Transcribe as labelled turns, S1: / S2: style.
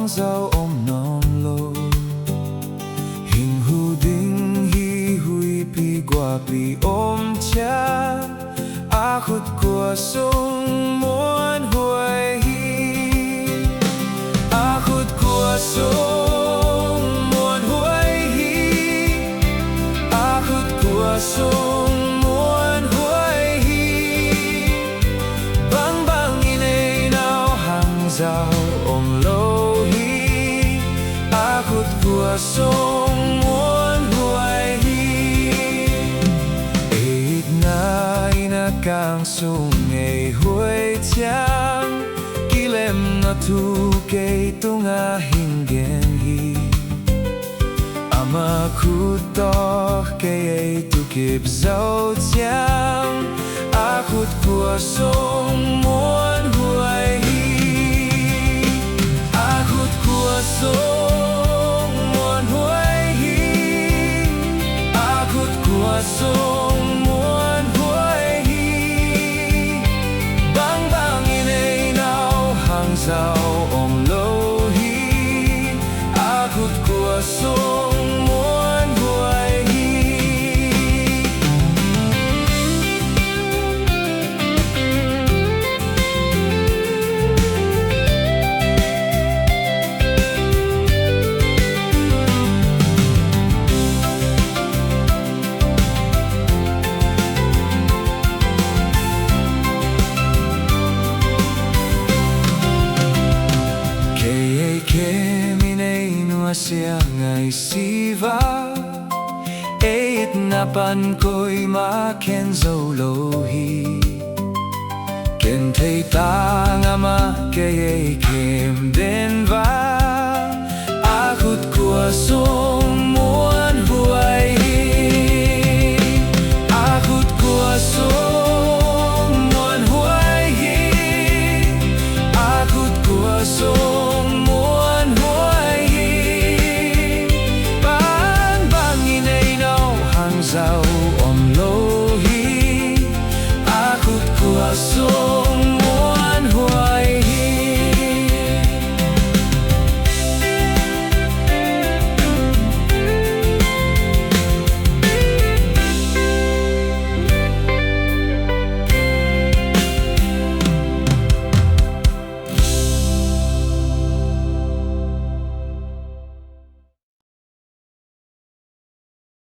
S1: dao om non lo hình hu ding hi hui pi qua pi om cha a khut của sung muốn huai hi a khut của sung muốn huai hi a khut của sung muốn huai hi bang bang in nào hàng rào om lo hi a khut của sung muốn huai hi ít na ina càng sung ngày huai chang kilem na tu kay tunga hingen hi ama kuto kay tu kip zao chang a khut của sung muốn huai hi a khut của sung muốn huai hi a khut của sung muốn huai hi bang bang in nào hàng rào om lo hi a khut của sung muốn huai hi Sia ngày siva eight na pan koi ma ken zo lo hi ken thei ta nga ma ke kem den va